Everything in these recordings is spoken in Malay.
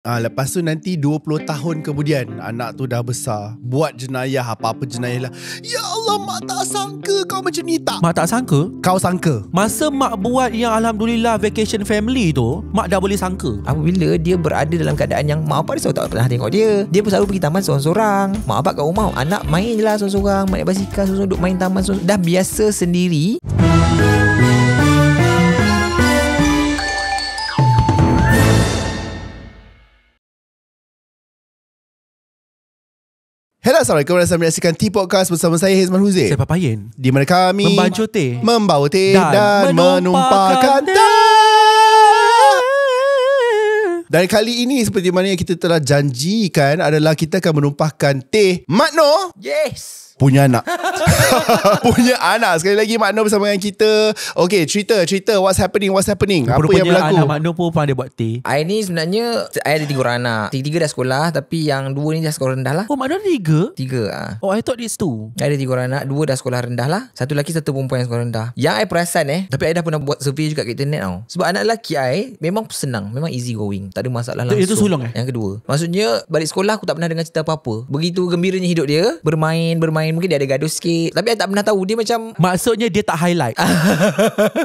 Lepas tu nanti 20 tahun kemudian anak tu dah besar, buat jenayah, apa-apa jenayah lah. Ya Allah, mak tak sangka kau macam ni. Tak, Mak tak sangka? kau sangka. Masa mak buat yang Alhamdulillah vacation family tu, mak dah boleh sangka. Apabila dia berada dalam keadaan yang mak bapak dia selalu tak pernah tengok dia. Dia pun selalu pergi taman seorang-seorang. Mak bapak kat rumah, anak main je lah seorang-seorang, main basikal seorang-seorang, duduk main taman seorang-seorang. Dah biasa sendiri. Hello, Assalamualaikum. Anda menyaksikan T-Podcast bersama saya, Hizman Huzair. Saya Papayin. Di mana kami Membancu teh, membawa teh dan menumpahkan teh. Dan kali ini seperti mana yang kita telah janjikan adalah kita akan menumpahkan teh Makno Yes. punya anak. Punya anak. Sekali lagi Makno bersama dengan kita. Okay, cerita what's happening. Apa yang berlaku? Anak Makno pun pandai buat teh. I ni sebenarnya I ada 3 orang anak. 3 dah sekolah, tapi yang 2 ni dah sekolah rendah lah. Oh, Makno ada 3? 3 Oh, I thought it's 2. I ada 3 orang anak, 2 dah sekolah rendah lah. 1 lelaki, 1 perempuan yang sekolah rendah. Yang I perasan tapi I dah pernah buat survey juga kat internet tau. Sebab anak lelaki I memang senang, memang easy going, tak ada masalah langsung. Itu sulung Yang kedua, maksudnya balik sekolah aku tak pernah dengar cerita apa-apa. Begitu gembiranya hidup dia, bermain, mungkin dia ada gaduh sikit, tapi I tak pernah tahu dia macam Maksudnya dia tak highlight.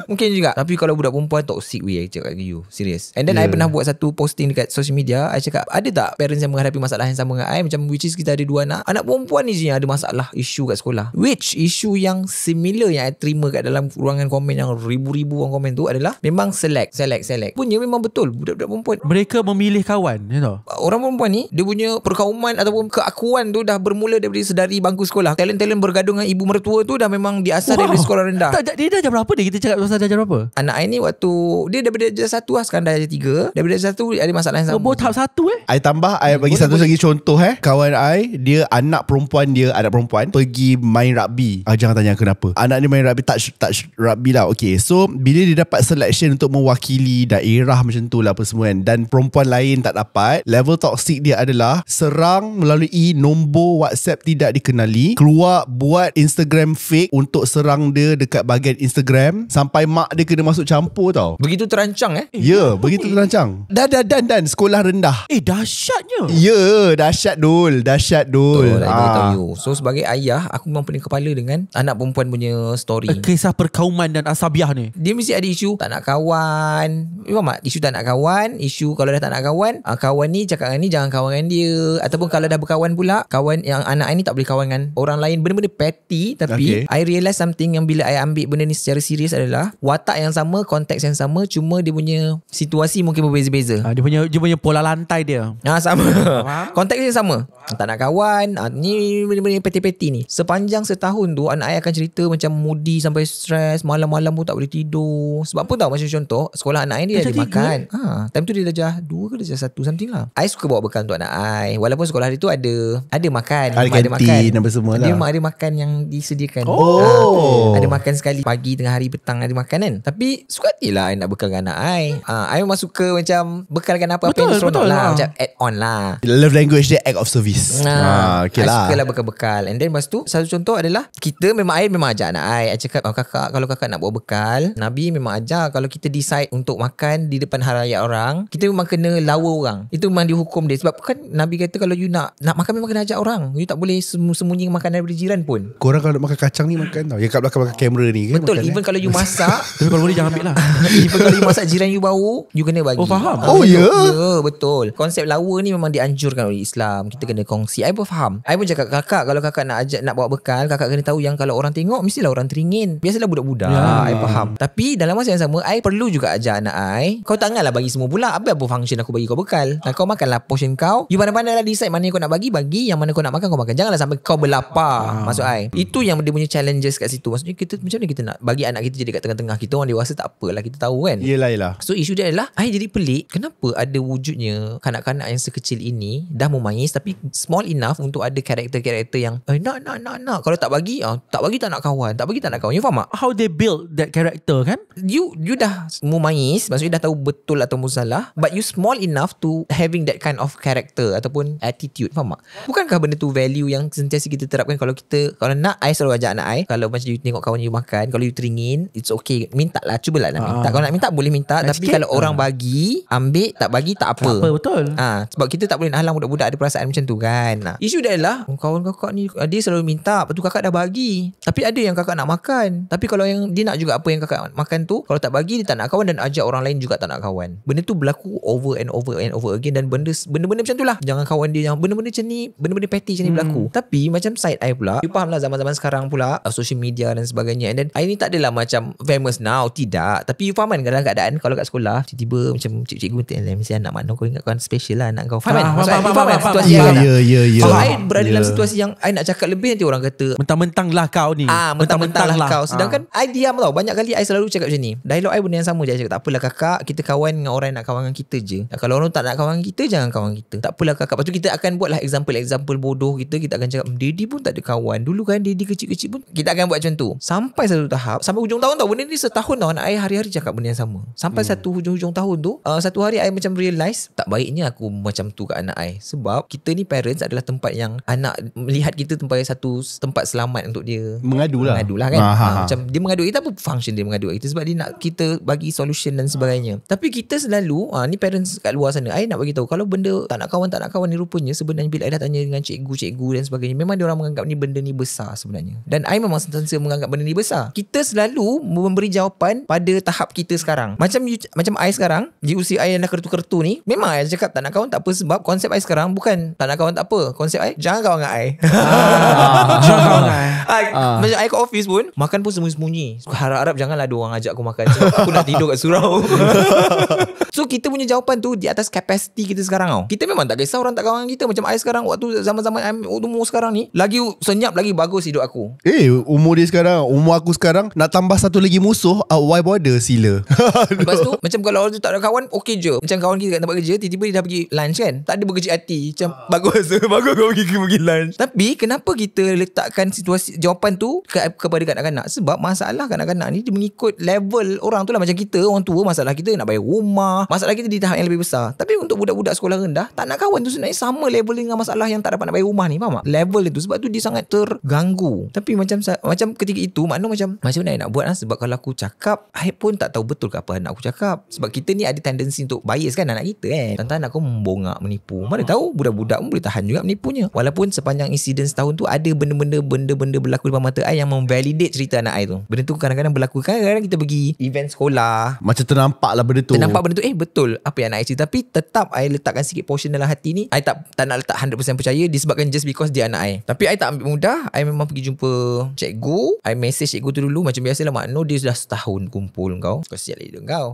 mungkin juga. Tapi kalau budak perempuan toxic I cakap kat you, serius. And then I pernah buat satu posting dekat social media. I cakap, ada tak parents yang menghadapi masalah yang sama dengan I, macam which is kita ada 2 anak. Anak perempuan ni je yang ada masalah, isu kat sekolah. Which isu yang similar yang I terima kat dalam ruangan komen yang ribu-ribu orang komen tu adalah memang select. Punya memang betul budak-budak perempuan. Mereka memilih kawan, you know. Orang perempuan ni, dia punya perkauman ataupun keakuan tu dah bermula daripada sedari bangku sekolah. Talent-talent bergaduh dengan ibu mertua tu dah memang diasah daripada sekolah rendah. Tak, dia dah jam berapa dia? Kita cakap pasal dah jam berapa? Anak I ni waktu dia daripada darjah 1 lah, sekarang dah darjah 3. Daripada darjah 1 ada masalah yang sama. Oh, tahap 1 I tambah, I bagi satu lagi contoh. Kawan I, dia anak perempuan pergi main rugby. Jangan tanya kenapa. Anak dia main rugby, touch rugby lah. Okay, so bila dia dapat selection untuk mewakili daerah macam tu lah apa semua kan, dan perempuan lain tak dapat, level toxic dia adalah serang melalui nombor WhatsApp tidak dikenali, keluar buat Instagram fake untuk serang dia dekat bahagian Instagram, sampai mak dia kena masuk campur tau. Begitu terancang Begitu terancang. Dan sekolah rendah. Dahsyatnya. Dahsyat dul. Betul, I beritahu you. So sebagai ayah, aku memang pening kepala dengan anak perempuan punya story. Kisah perkauman dan asabiah ni. Dia mesti ada isu tak nak kawan. Memang tak? Isu tak nak kawan. Isu kalau dah tak nak kawan, kawan ni cakap dengan ni jangan kawan dengan dia. Ataupun kalau dah berkawan pula, kawan yang anak I ni tak boleh kawan dengan orang lain. Benda-benda petty. Tapi I realise something yang bila I ambil benda ni secara serius adalah watak yang sama, konteks yang sama, cuma dia punya situasi mungkin berbeza-beza. Dia punya pola lantai dia. Sama. Konteks dia sama. Tak nak kawan. Ni benda-benda peti-peti ni. Sepanjang setahun tu anak I akan cerita macam moody sampai stres, malam-malam pun tak boleh tidur. Sebab apa tahu, macam contoh sekolah anak I ni dia ada makan. Time tu dia darjah 2 ke darjah 1 something lah. I suka bawa bekal untuk anak I. Walaupun sekolah dia tu ada makan, ada kantin apa semua lah. Dia ada makan yang disediakan. Ada makan sekali pagi, tengah hari, petang ada makan kan. Tapi suka hatilah I nak bekalkan anak I. I memang suka macam bekalkan apa-apa yang seronok lah. Macam add on lah. Love language dia act of service. Okay I lah. suka lah bekal-bekal. And then lepas tu, satu contoh adalah kita memang ajak anak I cakap, kakak, kalau kakak nak bawa bekal, Nabi memang ajar kalau kita decide untuk makan di depan halayak orang, kita memang kena lawa orang. Itu memang dihukum dia. Sebab kan Nabi kata kalau you nak makan memang kena ajak orang. You tak boleh sembunyi makan daripada jiran pun. Korang kalau nak makan kacang ni makan tau. Yang kat belakang kamera ni kan. Betul. Even kalau you masak Tapi kalau boleh jangan ambil lah. even kalau you masak jiran you bau, you kena bagi. Oh, faham. Ya, betul. Konsep lawa ni memang dianjurkan oleh Islam. Kita kena kongsi. I pun faham. I pun cakap, kakak kalau kakak nak bawa bekal, kakak kena tahu yang kalau orang tengok mestilah orang teringin. Biasalah budak-budak. I faham. Tapi dalam masa yang sama, I perlu juga ajar anak I, kau takkanlah bagi semua pula. Apa function aku bagi kau bekal? Kau makanlah portion kau. You pandai-pandai lah decide mana yang kau nak bagi, yang mana kau nak makan kau makan. Janganlah sampai kau berlapar. Maksud I, itu yang dia punya challenges kat situ. Maksudnya kita macam mana kita nak bagi anak kita jadi kat tengah-tengah. Kita orang dewasa tak apalah, kita tahu kan. Yelah. So isu dia adalah, I jadi pelik, kenapa ada wujudnya kanak-kanak yang sekecil ini dah memayis tapi small enough untuk ada karakter-karakter yang nak. Kalau tak bagi tak nak kawan. You faham tak? How they build that character kan? You dah memayis, maksudnya dah tahu betul atau salah, but you small enough to having that kind of character ataupun attitude. Faham tak? Bukankah benda tu value yang sentiasa kita terapkan? Kalau nak, I selalu ajak anak I, kalau macam you tengok kawan you makan, kalau you teringin, it's okay, minta lah, cubalah nak minta. Kalau nak minta boleh minta, tapi kalau orang bagi, ambil, tak bagi tak apa. Betul. Sebab kita tak boleh halang budak-budak ada perasaan macam tu kan. Isu dia adalah kawan kakak ni dia selalu minta, lepas tu kakak dah bagi, tapi ada yang kakak nak makan, tapi kalau yang dia nak juga apa yang kakak makan tu, kalau tak bagi dia tak nak kawan, dan ajak orang lain juga tak nak kawan. Benda tu berlaku over and over again, dan benda-benda macam tu lah. Jangan kawan dia yang benda-benda macam ni, benda-benda petty macam ni berlaku. Tapi macam side I pula, you faham lah zaman-zaman sekarang pula, social media dan sebagainya, and then I ni tak adalah macam famous now, tidak, tapi you faham kan kadang-kadang kalau kat sekolah tiba-tiba macam cikgu mesti anak mana kau ingat kawan special lah anak kau. Faham kan? Faham kan situasi yang kalau I berada dalam situasi yang I nak cakap lebih, nanti orang kata mentang-mentang lah kau ni. Mentang-mentang lah kau. Sedangkan I diam tau. Banyak kali I selalu cakap macam ni. Dialog I benda yang sama je. I cakap tak apalah kakak, kita kawan dengan orang yang nak kawan dengan kita je. Kalau orang tak nak kawan dengan kita, jangan kawan kita. Tak apalah kakak. Lepas tu kita akan buatlah example bodoh kita. Kita akan cakap Daddy pun tak ada kawan. Dulu kan Daddy kecil-kecil pun kita akan buat macam tu. Sampai satu tahap, sampai hujung tahun tau. Benda ni setahun tau. Anak I hari-hari cakap benda yang sama. Sampai satu hujung tahun tu, satu hari I macam realise tak baiknya aku macam tu kat anak I. Sebab kita ni parents adalah tempat yang anak melihat kita satu tempat selamat untuk dia Mengadu lah kan. Macam dia mengadu kita, apa function dia mengadu kita? Sebab dia nak kita bagi solution dan sebagainya. Tapi kita selalu ni parents kat luar sana, I nak bagi tahu, kalau benda tak nak kawan ni, rupanya sebenarnya bila I dah tanya dengan cikgu dan sebagainya, memang dia orang menganggap ni benda ni besar sebenarnya. Dan I memang sentiasa menganggap benda ni besar. Kita selalu memberi jawapan pada tahap kita sekarang. Macam I sekarang, di usia I yang dah kertu-kertu ni, memang I cakap tak nak kawan tak apa, sebab konsep I sekarang bukan tak nak kawan tak apa. Konsep I jangan kawan dengan I. Jangan kawan dengan I. Macam I kat office pun, makan pun sembunyi-sembunyi. Harap-harap janganlah ada orang ajak aku makan, sebab aku nak tidur kat surau. So kita punya jawapan tu di atas kapasiti kita sekarang tau. Kita memang tak kisah orang tak kawan kita. Macam I sekarang, waktu zaman-zaman umur sekarang ni, lagi senyap, lagi bagus hidup aku. Umur aku sekarang nak tambah satu lagi musuh, why bother, sila. Lepas tu macam kalau orang tu tak ada kawan, okey je. Macam kawan kita kat tempat kerja, tiba-tiba dia dah pergi lunch kan, tak ada berkecil hati. Macam bagus kau pergi lunch. Tapi kenapa kita letakkan situasi jawapan tu kepada kanak-kanak? Sebab masalah kanak-kanak ni dia mengikut level orang tu lah. Macam kita orang tua, masalah kita nak bayar rumah, masalah kita di tahap yang lebih besar. Tapi untuk budak-budak sekolah rendah, tak nak kawan tu sebenarnya sama level dengan masalah yang tak dapat nak bayar rumah ni. Faham tak? Level itu. Sebab tu dia sangat terganggu. Tapi macam ketika itu, makna macam mana I nak buat lah. Sebab kalau aku cakap, I pun tak tahu betul ke apa anak aku cakap. Sebab kita ni ada tendensi untuk bias kan anak kita kan. Tentang anak aku membongak, menipu. Mana tahu budak-budak pun boleh tahan juga menipunya. Walaupun sepanjang insiden setahun tu ada benda-benda berlaku depan mata I yang memvalidate cerita anak I tu. Benda tu kadang-kadang berlaku. Kadang-kadang kita pergi event sekolah, macam ternampak lah benda tu. Betul apa yang anak I cerita. Tapi tetap I letakkan sikit portion dalam hati ni. I tak nak letak 100% percaya disebabkan just because dia anak I. Tapi I tak ambil mudah. I memang pergi jumpa cikgu. I message cikgu tu dulu. Macam biasalah, makna dia dah setahun kumpul kau siap lah hidup kau.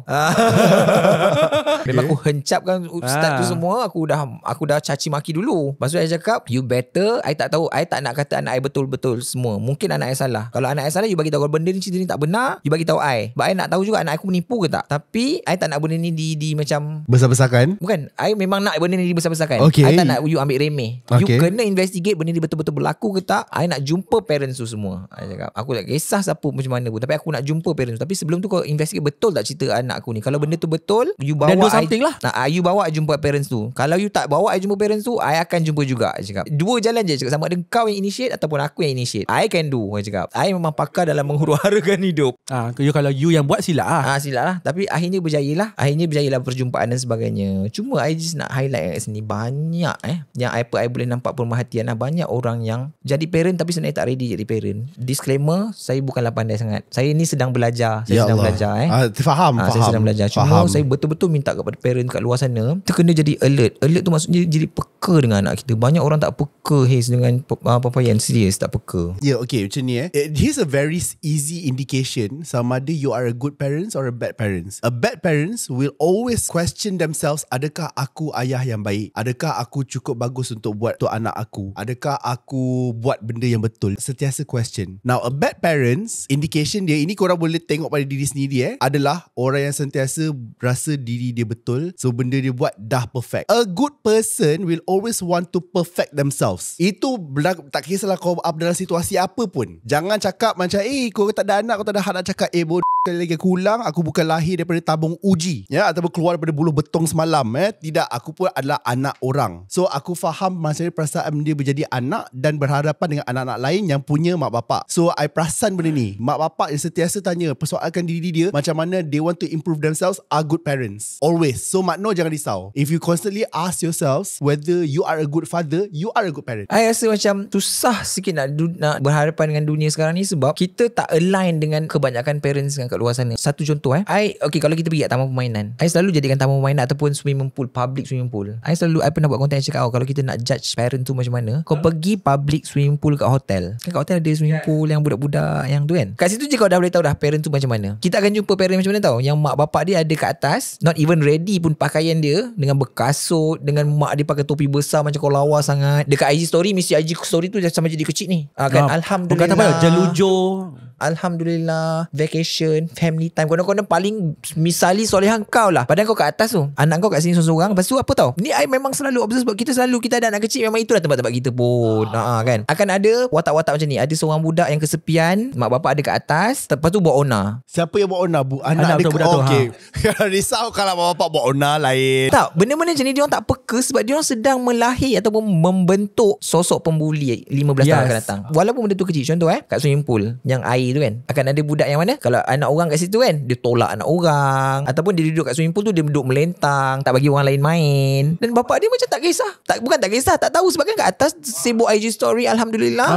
Memang aku hencapkan ustaz tu semua. Aku dah caci maki dulu. Lepas tu I cakap, you better, I tak tahu, I tak nak kata anak I betul-betul semua. Mungkin anak I salah. Kalau anak I salah, you bagi tahu. Kalau benda ni, cerita ni tak benar, you bagi tahu I. But I nak tahu juga anak aku menipu ke tak. Tapi I tak nak benda ni di macam besar-besarkan. Bukan, I memang nak benda ni dibesar-besarkan. I tak nak you ambil remeh. You kena investigate benda ni betul-betul berlaku ke tak. I nak jumpa parents tu semua. I cakap, aku tak kisah siapa macam mana pun, tapi aku nak jumpa parents tu. Tapi sebelum tu kau investigate betul tak cerita anak aku ni. Kalau benda tu betul, you bawa you bawa I jumpa parents tu. Kalau you tak bawa I jumpa parents tu, I akan jumpa juga. I cakap, dua jalan je. Cakap, sama ada kau yang initiate ataupun aku yang initiate. I can do. I cakap, I memang pakar dalam menghuru-harakan hidup. Kalau you yang buat, silap lah. Silap lah. Tapi akhirnya berjaya lah perjumpaan dan sebagainya. Cuma I just nak highlight kat sini, banyak yang I boleh nampak pemerhatian lah. Banyak orang yang jadi parent tapi sebenarnya tak ready jadi parent. Disclaimer, saya bukanlah pandai sangat. Saya ni sedang belajar. Saya Faham. Saya sedang belajar. Cuma saya betul-betul minta kepada parent kat luar sana, kita kena jadi alert. Alert tu maksudnya jadi peka dengan anak kita. Banyak orang tak peka dengan papaian. Serius tak peka. Okay, macam ni here's a very easy indication sama ada you are a good parents or a bad parents. A bad parents will always question themselves, adakah aku ayah yang baik? Adakah aku cukup bagus untuk buat untuk anak aku? Adakah aku buat benda yang betul? Sentiasa question. Now a bad parents, indication dia, ini korang boleh tengok pada diri sendiri adalah orang yang sentiasa rasa diri dia betul, so benda dia buat dah perfect. A good person will always want to perfect themselves. Itu tak kisahlah kau dalam situasi apa pun. Jangan cakap macam kau tak ada anak, kau tak ada hak nak cakap bodoh kali lagi aku ulang, aku bukan lahir daripada tabung uji ataupun keluar daripada buluh betong semalam. Tidak, aku pun adalah anak orang. So aku faham masalah perasaan dia menjadi anak dan berhadapan dengan anak-anak lain yang punya mak bapak. So I perasan benda ni. Mak bapak yang sentiasa tanya, persoalkan diri dia macam mana they want to improve themselves are good parents. Always. So makno jangan risau. If you constantly ask yourselves whether you are a good father, you are a good parent. I rasa macam susah sikit nak berhadapan dengan dunia sekarang ni sebab kita tak align dengan kebanyakan parents kat luar sana. Satu contoh kalau kita pergi kat taman permainan, I selalu jadikan taman permainan ataupun swimming pool, public swimming pool. I pernah buat konten yang cakap, kalau kita nak judge parent tu macam mana, kau pergi public swimming pool kat hotel. Kan kat hotel ada swimming pool yang budak-budak yang tu kan. Kat situ je kau dah boleh tahu dah parent tu macam mana. Kita akan jumpa parent macam mana tahu, yang mak bapak dia ada kat atas, not even ready pun pakaian dia, dengan berkasut, dengan mak dia pakai topi besar macam kau lawa sangat. Dekat IG story, mesti IG story tu dah sama jadi kecil ni. Kan alhamdulillah. Kata apa? Jelujur. Alhamdulillah, vacation, family time. Konon-konon paling misali solehan kau lah. Padahal kau kat atas tu, anak kau kat sini seorang-seorang. Lepas tu apa tau, ni I memang selalu observe sebab kita ada anak kecil, memang itulah tempat-tempat kita pun. Kan akan ada watak-watak macam ni. Ada seorang budak yang kesepian, mak bapak ada kat atas, lepas tu buat ona. Siapa yang buat ona? Anak dia budak tu. Okay. Risau kalau mak bapak buat ona lain. Tak, benda-benda macam ni dia orang tak peka sebab dia orang sedang melahir ataupun membentuk sosok pembuli 15 tahun akan datang. Walaupun benda tu kecil. Contoh kat swimming pool yang air tu kan, akan ada budak yang mana kalau anak orang kat situ kan, dia tolak anak orang, ataupun dia duduk kat swimming pool tu, dia duduk melentang, tak bagi orang lain main. Dan bapak dia macam tak kisah. Bukan tak kisah, tak tahu sebab kan kat atas sibuk IG story. Alhamdulillah.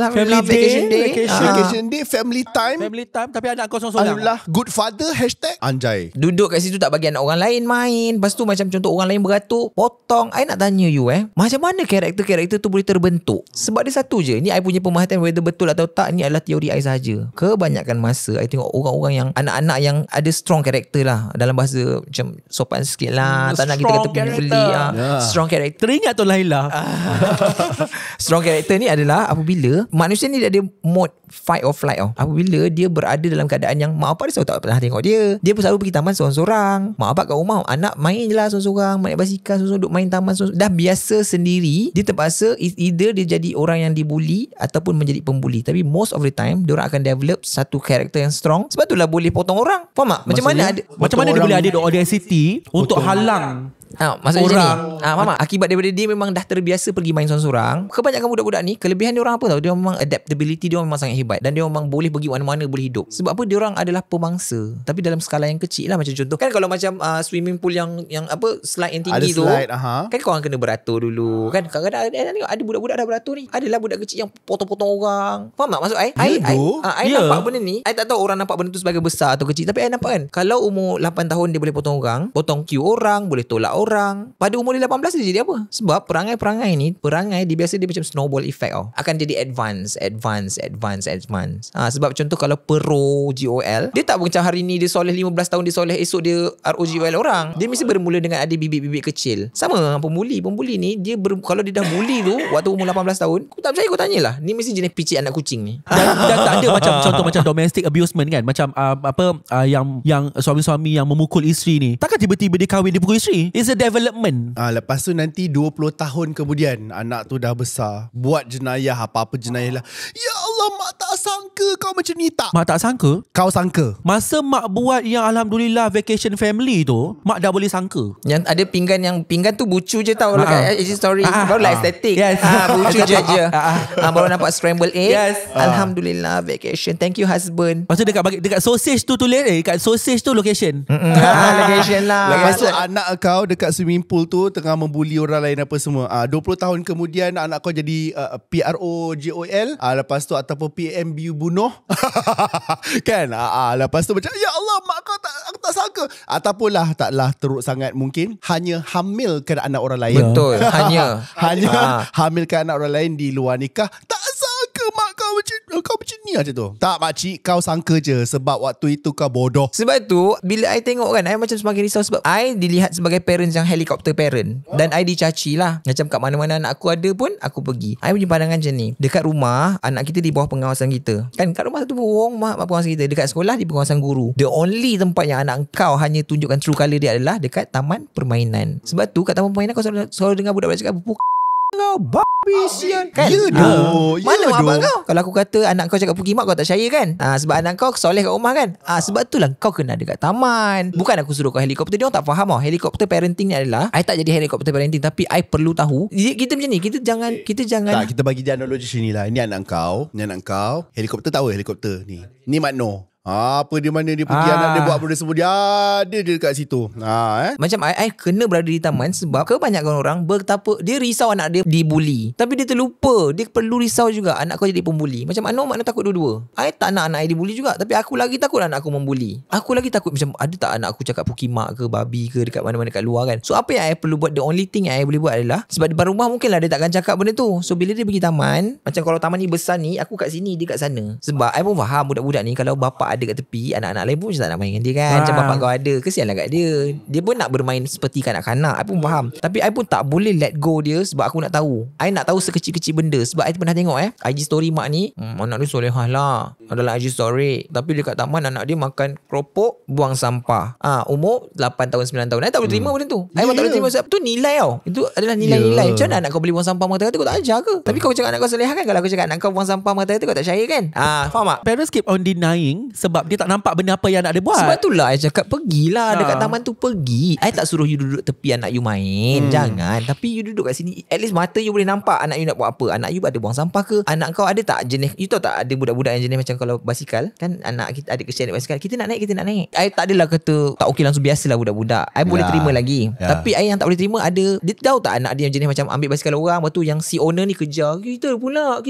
Family vacation day. Vacation day, family time. Tapi anak kau seorang-seorang. Alhamdulillah. Good father #anjay. Duduk kat situ tak bagi anak orang lain main. Lepas tu macam contoh orang lain beratuk, potong. I nak tanya you macam mana karakter-karakter tu boleh terbentuk? Sebab dia satu je. Ni I punya pemerhatian, whether betul atau tak, ni adalah teori I sahaja. Kebanyakan masa I tengok orang-orang yang anak-anak yang ada strong karakter lah, dalam bahasa macam sopan sikit lah, tak nak kita kata beli strong karakter. Teringat tu Laila. Strong karakter ni adalah apabila manusia ni dia ada mode fight or flight apabila dia berada dalam keadaan yang mak bapak dia selalu tak pernah tengok dia pun selalu pergi taman seorang-seorang. Mak bapak kat rumah, anak main je lah seorang-seorang, main basikal seorang-seorang, duduk main taman seorang-seorang. Dah biasa sendiri, dia terpaksa either dia jadi orang yang dibuli ataupun menjadi pembuli. Tapi most of the time diorang akan develop satu karakter yang strong. Sebab itulah boleh potong orang. Faham tak? Macam mana dia boleh ada audacity untuk halang maksudnya macam ni. Faham tak? Akibat daripada dia memang dah terbiasa pergi main seorang-seorang. Kebanyakan budak-budak ni, kelebihan dia orang apa tahu? Dia memang adaptability dia memang sangat hebat, dan dia memang boleh pergi mana-mana, boleh hidup. Sebab apa? Dia orang adalah pemangsa, tapi dalam skala yang kecil lah. Macam contoh kan, kalau macam swimming pool yang apa, slide yang tinggi tu, kan kau orang kena beratur dulu kan. Kadang-kadang ada budak-budak dah beratur ni. Adalah budak kecil yang potong-potong orang. Faham tak maksud I? I nampak benda ni, I tak tahu orang nampak benda tu sebagai besar atau kecil, tapi I nampak kan, kalau umur 8 tahun dia boleh potong orang, potong queue orang, boleh tolak orang. Pada umur 18 dia jadi apa? Sebab perangai dia biasa dia macam snowball effect akan jadi advance. Sebab contoh kalau pro GOL, dia tak macam hari ni dia soleh 15 tahun, dia soleh esok dia ROGOL orang. Dia mesti bermula dengan ada bibit-bibit kecil. Sama pembuli ni, dia kalau dia dah bully tu waktu umur 18 tahun, aku tak percaya, kau tanyalah. Ni mesti jenis picit anak kucing ni. Dan tak ada macam contoh macam domestic abusement kan, macam yang suami-suami yang memukul isteri ni, takkan tiba-tiba dia kahwin dia pukul isteri. It's a development. Lepas tu nanti 20 tahun kemudian anak tu dah besar, buat jenayah, apa-apa jenayah lah. Ya Allah, mak tak sangka kau macam ni. Tak, mak tak sangka. Kau sangka. Masa mak buat yang Alhamdulillah vacation family tu, mak dah boleh sangka. Yang ada pinggan tu bucu je tau. Dekat IG story baru lah estetik. Bucu je baru nampak scramble egg. Alhamdulillah vacation, thank you husband. Lepas tu dekat sausage tu tulis dekat sausage tu location. Location lah. Lepas tu anak kau dekat swimming pool tu tengah membuli orang lain apa semua. 20 tahun kemudian anak kau jadi PROGOL, lepas tu ataupun PMBU bunuh. Kan? Lepas tu macam ya Allah, mak kau aku tak sangka. Ataupun taklah teruk sangat, mungkin hanya hamilkan anak orang lain. Betul. Hanya hamilkan anak orang lain di luar nikah. Tak sangka mak kau macam ni macam tu. Tak makcik, kau sangka je sebab waktu itu kau bodoh. Sebab tu bila I tengok kan, I macam semakin risau sebab I dilihat sebagai parents yang helicopter parent, dan I dicaci lah. Macam kat mana-mana anak aku ada pun aku pergi. I punya pandangan macam ni, dekat rumah anak kita di bawah pengawasan kita kan. Kat rumah satu burung mak pengawasan kita, dekat sekolah di pengawasan guru. The only tempat yang anak kau hanya tunjukkan true colour dia adalah dekat taman permainan. Sebab tu kat taman permainan kau selalu dengar budak-budak cakap kau babi sian kan. Ya doh. Mana mak abang kau? Kalau aku kata anak kau cakap pergi mak, kau tak percaya kan? Sebab anak kau soleh kat rumah kan? Sebab itulah kau kena ada kat taman. Bukan aku suruh kau helikopter. Dia orang tak faham tau. Helikopter parenting ni adalah I tak jadi helikopter parenting, tapi I perlu tahu. Kita macam ni, kita jangan Tak, kita bagi dia analogi sini lah. Ini anak kau. Helikopter tahu helikopter ni. Ni Makno. Apa dia mana dia pergi, anak dia buat benda semua, dia ada dia dekat situ. Macam I kena berada di taman sebab kebanyakan orang betapa dia risau anak dia dibuli, tapi dia terlupa dia perlu risau juga anak kau jadi pembuli. Macam Makno takut dua-dua. I tak nak anak I dibuli juga, tapi aku lagi takut anak aku membuli. Aku lagi takut macam ada tak anak aku cakap pukimak ke babi ke dekat mana-mana kat luar kan. So apa yang I perlu buat, the only thing yang I boleh buat adalah, sebab di depan rumah mungkinlah dia takkan cakap benda tu. So bila dia pergi taman, macam kalau taman ni besar ni, aku kat sini, dia kat sana. Sebab I pun faham budak-budak ni kalau bapak ada kat tepi, anak-anak lain pun macam tak nak main dengan dia kan. Macam bapak kau ada, kesianlah kat dia. Dia pun nak bermain seperti kanak-kanak. I pun faham. Tapi I pun tak boleh let go dia sebab aku nak tahu. I nak tahu sekecil-kecil benda. Sebab I pernah tengok IG story mak ni, anak dia solehah lah adalah IG story. Tapi dekat taman anak dia makan keropok, buang sampah. Umur 8 tahun 9 tahun. I tak boleh terima benda tu. I tak boleh terima sebab tu nilai tau. Itu adalah nilai-nilai. Macam mana anak kau boleh buang sampah mata kata, kau tak ajar ke? Tapi kau cakap anak kau solehah kan. Kalau aku cakap anak kau buang sampah mata kata, kau tak percaya kan? Faham tak? Parents keep on denying sebab dia tak nampak benda apa yang anak dia buat. Sebab itulah I cakap pergilah dekat taman tu, pergi. I tak suruh you duduk tepi anak you main. Jangan. Tapi you duduk kat sini, at least mata you boleh nampak anak you nak buat apa. Anak you ada buang sampah ke? Anak kau ada tak jenis, you tahu tak ada budak-budak yang jenis macam kalau basikal kan, anak kita ada kesian naik basikal, kita nak naik. I tak adalah kata tak okey langsung, biasalah budak-budak. I boleh terima lagi. Tapi I yang tak boleh terima ada, dia tahu tak anak dia yang jenis macam ambil basikal orang, lepas tu yang si owner ni kejar, kita pula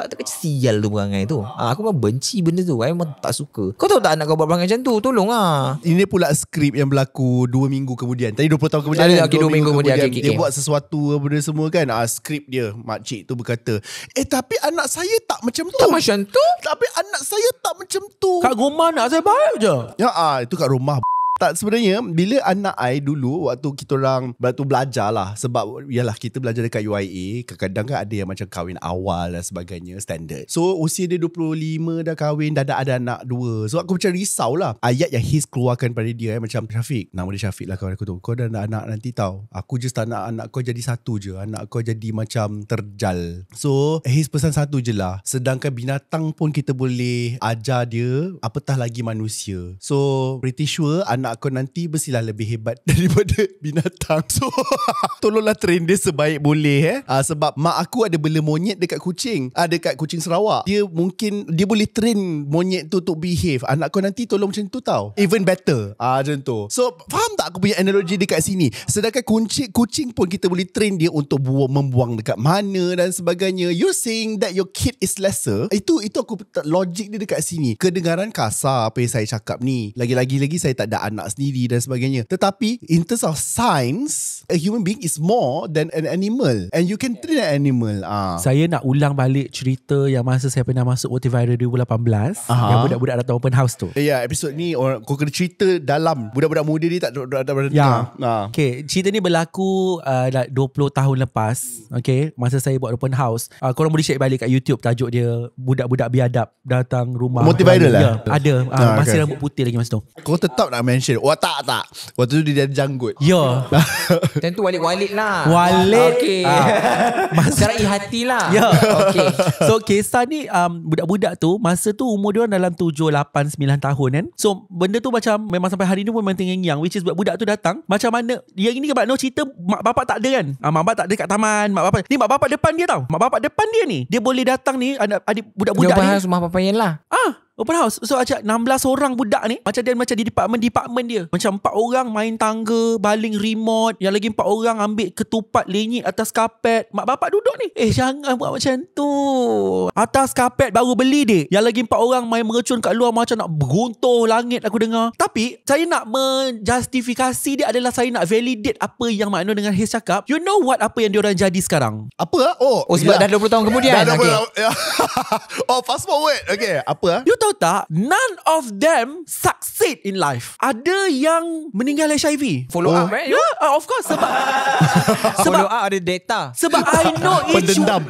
tak kecil, sial tu perangai tu. Aku memang benci benda tu. I memang tak suka. Kau tahu tak anak kau buat perangai macam tu, tolong Ini pula skrip yang berlaku 2 minggu kemudian. Tadi 20 tahun kemudian kan? 2 minggu kemudian. Dia buat sesuatu benda semua kan. Skrip dia, makcik tu berkata, tapi anak saya tak macam tu. Tapi anak saya tak macam tu. Kat rumah anak saya baik je. Itu kat rumah. Tak, sebenarnya bila anak I dulu waktu kita orang belajar lah, sebab yalah kita belajar dekat UIA, kadang-kadang kan ada yang macam kahwin awal dan sebagainya, standard. So usia dia 25 dah kahwin, dah ada anak 2. So aku macam risau lah ayat yang Hiz keluarkan pada dia, macam Syafiq, nama dia Syafiq lah kawan aku tu, kau dah ada anak nanti tau, aku just tak nak anak kau jadi satu je, anak kau jadi macam terjal. So Hiz pesan satu je lah, sedangkan binatang pun kita boleh ajar dia, apatah lagi manusia. So pretty sure anak kau nanti mestilah lebih hebat daripada binatang. So tolonglah train dia sebaik boleh sebab mak aku ada bela monyet dekat kucing, dekat kucing Sarawak. Dia mungkin dia boleh train monyet tu untuk behave. Anak kau nanti tolong macam tu tau, even better macam tu. So faham tak aku punya analogi dekat sini? Sedangkan kucing pun kita boleh train dia untuk membuang dekat mana dan sebagainya. You're saying that your kid is lesser. Itu aku logik dia dekat sini. Kedengaran kasar apa yang saya cakap ni. Lagi saya tak ada anak sendiri dan sebagainya. Tetapi in terms of science, a human being is more than an animal, and you can train an animal. Saya nak ulang balik cerita yang masa saya pernah masuk Motiviral 2018, yang budak-budak datang open house tu. Episod ni kau kena cerita dalam. Budak-budak muda ni tak ada. Okay, cerita ni berlaku 20 tahun lepas. Okay, masa saya buat open house. Korang boleh check balik kat YouTube, tajuk dia Budak-budak Biadab Datang Rumah Motiviral lah. Ada. Masih rambut putih lagi masa tu. Kau tetap nak mention. Tak. Waktu tu dia ada janggut. Ya. Tentu Walid lah. Walid. Okay. Serai hati lah. Ya. Okay. So kisah ni budak-budak tu masa tu umur dia dalam 7, 8, 9 tahun kan. So benda tu macam memang sampai hari ni pun memang tengeng-yang, which is budak tu datang macam mana. Yang ini Mak Noh cerita mak bapak tak ada kan. Mak bapak tak ada kat taman. Mak bapak depan dia tau. Mak bapak depan dia ni. Dia boleh datang ni adik budak-budak ni. Dia rumah papayan lah. Open house. So macam 16 orang budak ni, macam dia macam di department dia. Macam 4 orang main tangga, baling remote, yang lagi 4 orang ambil ketupat lenyit atas kapet. Mak bapak duduk ni, jangan buat macam tu. Atas kapet baru beli dia. Yang lagi 4 orang main mercun kat luar macam nak beruntuh langit aku dengar. Tapi saya nak menjustifikasi dia adalah saya nak validate apa yang Mak Noh dengan Hiz cakap. You know what apa yang diorang jadi sekarang? Apa? Sebab dah 20 tahun kemudian. Dah 20 tahun. Fast forward. Okay, apa? You tahu tak, none of them succeed in life. Ada yang meninggal HIV. Follow up Of course. Sebab Follow up ada data. sebab I know each Pendendam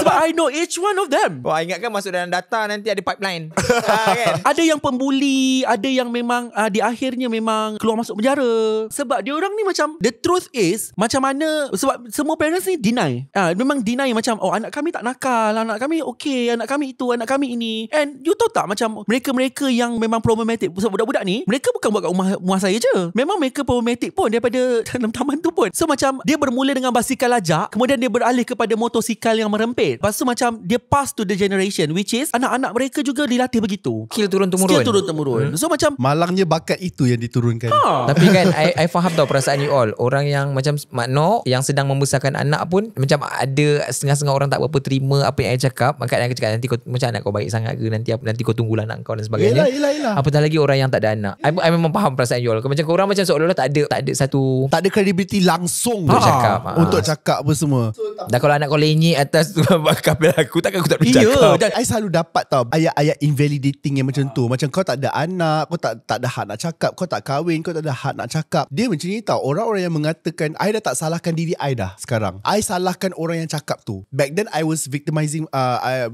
sebab I know each one of them. Wah, ingatkan masuk dalam data nanti ada pipeline. Kan? Ada yang pembuli, ada yang memang di akhirnya memang keluar masuk penjara. Sebab dia orang ni macam, the truth is macam mana, sebab semua parents ni deny. Memang deny macam, oh anak kami tak nakal, anak kami okay, anak kami itu, anak kami ini. And you tahu tak macam mereka-mereka yang memang problematic, sebab budak-budak ni mereka bukan buat kat rumah saya je. Memang mereka problematic pun daripada dalam taman tu pun. So macam dia bermula dengan basikal lajak, kemudian dia beralih kepada motosikal yang merempit. Lepas tu macam dia pass to the generation, which is anak-anak mereka juga dilatih begitu. Skill turun-temurun. Skill turun-temurun. So macam malangnya bakat itu yang diturunkan. Tapi kan I faham tau perasaan you all. Orang yang macam Mak Noh yang sedang membesarkan anak pun macam ada setengah-setengah orang tak berapa terima apa yang I cakap. Maka I cakap nanti kau, macam anak kau baik sangat ke, nanti kau tunggulah anak kau dan sebagainya. Yelah. Apatah lagi orang yang tak ada anak. I memang faham perasaan you all. Macam korang macam seolah-olah tak ada satu, tak ada credibility langsung untuk cakap. Untuk cakap apa semua. Dan kalau anak kau lenyek atas kabel aku, takkan aku tak boleh Ya, cakap. Dan I selalu dapat tau ayat-ayat invalidating yang macam tu. Macam kau tak ada anak, kau tak ada hak nak cakap, kau tak kahwin, kau tak ada hak nak cakap. Dia macam ni tau. Orang-orang yang mengatakan, I dah tak salahkan diri I dah sekarang. I salahkan orang yang cakap tu. Back then I was victimizing,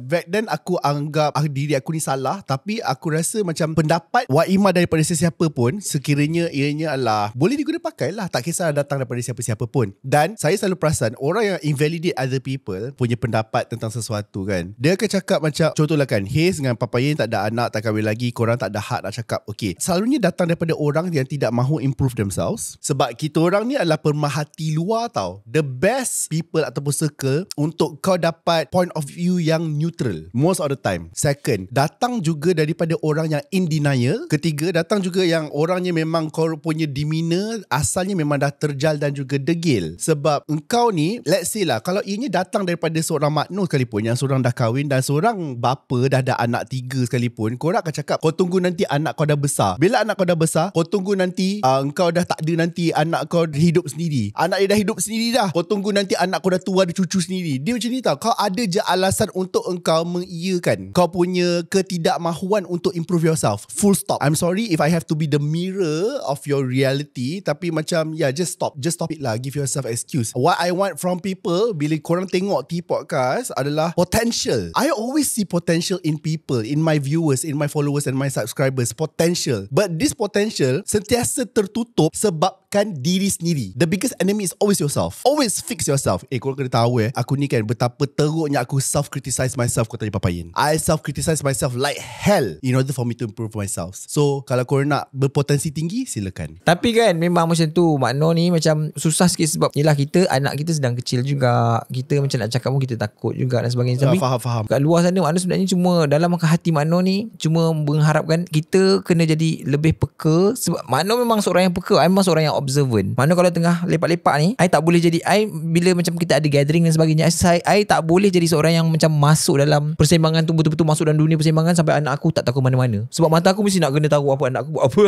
back then aku anggap diri aku ni salah. Tapi aku rasa macam pendapat Waimah daripada sesiapa pun, sekiranya ianya adalah boleh diguna pakai lah, tak kisah datang daripada siapa-siapa pun. Dan saya selalu perasan orang yang invalidate other people punya pendapat tentang sesuatu kan, dia akan cakap macam, contohlah kan, Haze dengan Papayin tak ada anak, tak kahwin lagi, korang tak ada hak nak cakap. Okay, selalunya datang daripada orang yang tidak mahu improve themselves. Sebab kita orang ni adalah pemerhati luar tau. The best people ataupun circle untuk kau dapat point of view yang neutral most of the time. Second, datang juga daripada orang yang in denial. Ketiga, datang juga yang orangnya memang kau punya demeanor asalnya memang dah terjal dan juga degil. Sebab engkau ni, let's say lah, kalau ianya datang daripada seorang Mak Noh sekalipun, yang seorang dah kahwin dan seorang bapa dah ada anak 3 sekalipun, korang akan cakap, kau tunggu nanti anak kau dah besar. Bila anak kau dah besar, kau tunggu nanti engkau dah tak ada, nanti anak kau hidup sendiri. Anak dia dah hidup sendiri dah, kau tunggu nanti anak kau dah tua, ada cucu sendiri. Dia macam ni tau. Kau ada je alasan untuk engkau mengiyakan kau punya ketidakmahuan untuk improve yourself. Full stop. I'm sorry if I have to be the mirror of your reality, tapi macam just stop it lah. Give yourself excuse. What I want from people bila korang tengok T-Podcast adalah potential. I always see potential in people, in my viewers, in my followers and my subscribers. Potential. But this potential sentiasa tertutup sebabkan diri sendiri. The biggest enemy is always yourself. Always fix yourself. Korang kena tahu aku ni kan betapa teruknya aku self-criticize myself. Kau tanya Papayin, I self-criticize myself like hell in order for me to improve myself. So kalau korang nak berpotensi tinggi, silakan. Tapi kan memang macam tu Mak Noh ni macam susah sikit sebab yelah kita, anak kita sedang kecil juga. Kita macam nak cakap pun kita takut juga dan sebagainya. Tapi faham. kat luar sana Mak Noh sebenarnya cuma dalam hati Mak Noh ni cuma mengharapkan kita kena jadi lebih peka. Sebab Mak Noh memang seorang yang peka. I memang seorang yang observant. Mak Noh kalau tengah lepak-lepak ni, I tak boleh jadi, I bila macam kita ada gathering dan sebagainya, I tak boleh jadi seorang yang macam masuk dalam persembangan tu, betul-betul masuk dalam dunia persembangan sampai anak aku tak tahu ke mana-mana. Sebab mata aku mesti nak kena tahu apa anak aku buat apa.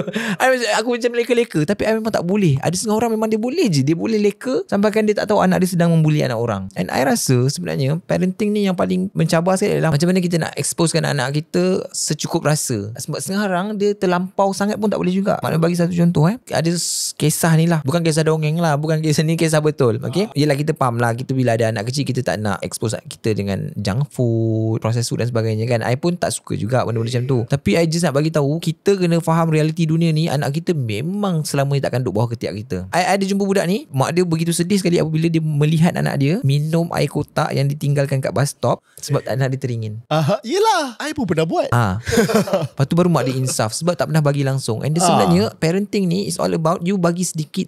Aku macam leka-leka. Tapi I memang tak boleh. Ada setengah orang memang dia boleh je. Dia boleh leka sampaikan dia tak tahu anak dia sedang membuli anak orang. And I rasa sebenarnya parenting ni yang paling mencabar sekali adalah macam mana kita nak exposekan anak kita secukup rasa. Sebab setengah orang dia terlampau sangat pun tak boleh juga. Maknanya bagi satu contoh ada kisah ni lah. Bukan kisah dongeng lah. Bukan kisah ni, kisah betul. Okay. Yelah kita faham lah. Kita bila ada anak kecil, kita tak nak expose kita dengan junk food, processed food dan sebagainya kan. I pun tak suka juga benda-benda macam tu. Tapi I just nak bagi tahu, kita kena faham realiti dunia ni. Anak kita memang selama ni takkan duduk bawah ketiak kita. I ada jumpa budak ni, mak dia begitu sedih sekali apabila dia melihat anak dia minum air kotak yang ditinggalkan kat bus stop sebab anak dia teringin. Yelah, I pun pernah buat. Lepas tu baru mak dia insaf sebab tak pernah bagi langsung. And dia sebenarnya parenting ni is all about you bagi sedikit.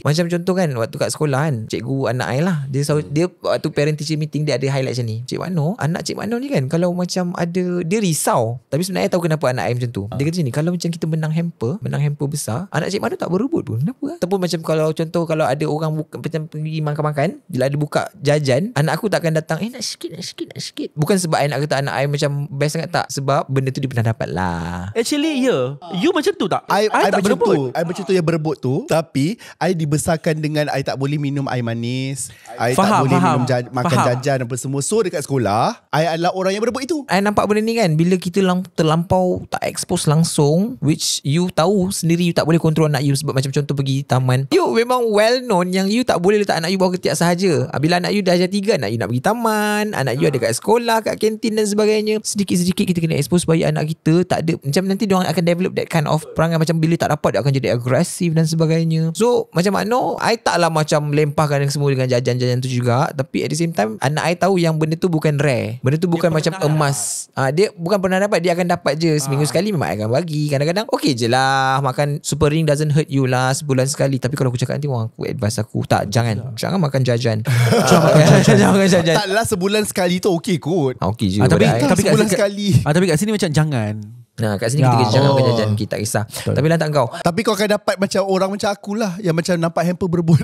Macam contoh kan, waktu kat sekolah kan, cikgu anak I lah, dia waktu parent teacher meeting dia ada highlight macam ni. Cik Mak Noh, anak Cik Mak Noh ni kan kalau macam ada, dia risau. Tapi sebenarnya I tahu kenapa anak I macam tu. Dia kata macam ni, kalau macam kita menang hamper besar, anak Cik Mak Noh tak berebut pun. Kenapa? Ataupun macam kalau contoh, kalau ada orang macam pergi makan-makan, bila ada buka jajan, anak aku takkan datang, nak sikit. Bukan sebab I nak kata anak I macam best sangat, tak. Sebab benda tu dia pernah dapat lah. Actually, you macam tu tak? I tak macam berebut. tu. I macam tu yang berebut tu, tapi I dibesarkan dengan I tak boleh minum air manis, I Faham, tak boleh faham. makan jajan apa semua. So dekat sekolah I adalah orang yang berebut itu. I nampak benda ni kan, bila kita terlampau tak expose langsung, which you tahu sendiri you tak boleh kontrol anak you. Sebab macam contoh pergi taman, you memang well known yang you tak boleh letak anak you bawah ketiak sahaja. Bila anak you dah darjah 3, anak you nak pergi taman, anak you ada kat sekolah, kat kantin dan sebagainya, sedikit-sedikit kita kena expose supaya anak kita tak ada, macam nanti diorang akan develop that kind of perangai macam bila tak dapat dia akan jadi agresif dan sebagainya. So macam mana I taklah macam lemparkan semua dengan jajan-jajan tu juga, tapi at the same time anak I tahu yang benda tu bukan rare, benda tu bukan macam emas. Dia bukan pernah dapat, dia akan dapat je seminggu sekali. Memang I akan bagi, kadang-kadang okey je lah, makan super ring doesn't hurt you lah sebulan sekali. Tapi kalau aku cakap nanti orang aku advice aku, tak, jangan makan jajan. Jangan makan jajan. Taklah sebulan sekali tu okey kot. Okey je. Tapi Sebulan kat sekali. tapi kat sini macam jangan. Nah, kat sini kita jangan makan jajan, kita tak kisah. Tapi lantak kau. Tapi kau akan dapat macam orang macam akulah, yang macam nampak hamper berebut.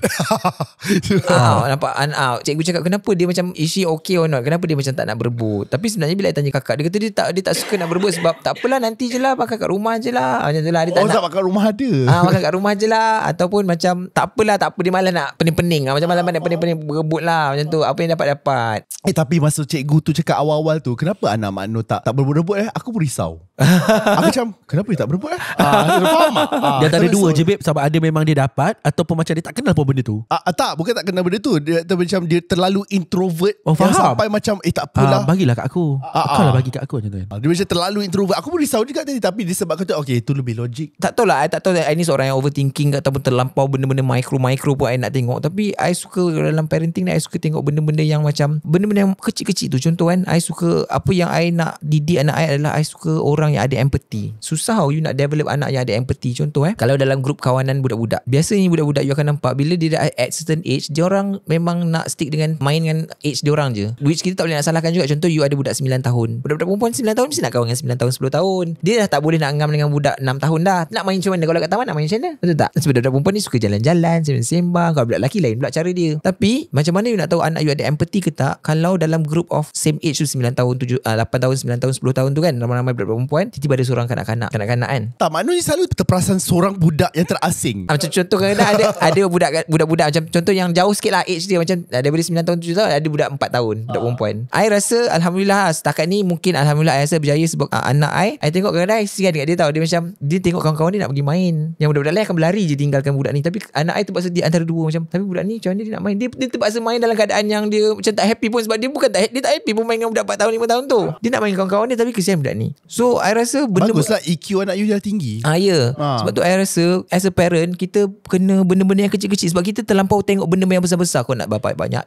Nampak cikgu cakap kenapa dia macam, is she okay or not, kenapa dia macam tak nak berebut. Tapi sebenarnya bila I tanya kakak, dia kata dia tak suka nak berebut sebab tak apalah, nanti je lah, makan kat rumah je lah. Macam tu lah, dia tak nak makan rumah ada. makan kat rumah je lah. Ataupun macam tak apa, dia malas nak pening-pening. Macam malam nak pening-pening berebut lah. Macam tu, apa yang dapat. Tapi masa cikgu tu cakap awal-awal tu, kenapa anak Mak Nur tak berebut Aku pun risau. Aku macam, kenapa dia tak berebut faham tak? Dia tak ada dua je babe, sebab ada memang dia dapat, ataupun macam dia tak kenal pun benda tu. Tak, bukan tak kenal benda tu. Dia macam dia terlalu introvert. Faham. Sampai macam tak apalah. Bagilah kat aku. Kau lah bagi kat aku macam tu kan. Dia macam terlalu introvert. Aku pun risau juga tadi, tapi disebabkan tu okay, itu lebih logik. Tak tahu lah, I tak tahu I ni seorang yang overthinking ataupun terlampau benda-benda micro pun I nak tengok. Tapi I suka dalam parenting ni, I suka tengok benda-benda yang macam benda-benda yang kecil-kecil tu. Contoh kan, I suka, apa yang I nak didik anak I adalah I suka orang yang ada empathy. Susah you nak develop anak yang ada empathy. Contoh kalau dalam grup kawanan budak-budak, biasanya budak-budak you akan nampak bila dia dah at certain age, dia orang memang nak stick dengan main dengan age dia orang je, which kita tak boleh nak salahkan juga. Contoh you ada budak 9 tahun, budak-budak perempuan 9 tahun mesti nak kawan dengan 9 tahun 10 tahun. Dia dah tak boleh nak ngam dengan budak 6 tahun dah. Nak main macam mana? Kalau kat taman nak main macam mana? Betul tak? Sebab budak perempuan ni suka jalan-jalan, sembang-sembang. Kalau budak lelaki lain pula cara dia. Tapi macam mana you nak tahu anak you ada empathy ke tak kalau dalam group of same age tu 9 tahun, 8 tahun, 9 tahun, 10 tahun tu kan, ramai-ramai budak perempuan, tiba-tiba ada seorang kanak-kanak kan. Tak, maknanya selalu terperasan seorang budak yang terasing. Macam contoh kadang-kadang ada budak-budak macam contoh yang jauh sikit lah age dia, macam daripada 9 tahun 7 tahun ada budak 4 tahun, budak perempuan. I rasa alhamdulillah setakat ni mungkin alhamdulillah I rasa berjaya sebab anak I tengok kadang-kadang I sian dekat dia tahu. Dia macam dia tengok kawan-kawan dia nak pergi main, yang budak-budak lain akan berlari je tinggalkan budak ni. Tapi anak I terpaksa dia antara dua, macam tapi budak ni macam mana dia nak main, dia terpaksa main dalam keadaan yang dia macam tak happy pun, sebab dia bukan tak happy pun main dengan budak 4 tahun 5 tahun tu. Dia nak main dengan kawan-kawan dia, tapi kesian budak ni. So I rasa baguslah EQ anak you dah tinggi. Ya. Sebab tu I rasa as a parent kita kena benda-benda yang kecil-kecil, sebab kita terlampau tengok benda-benda yang besar-besar. Kau nak bapak banyak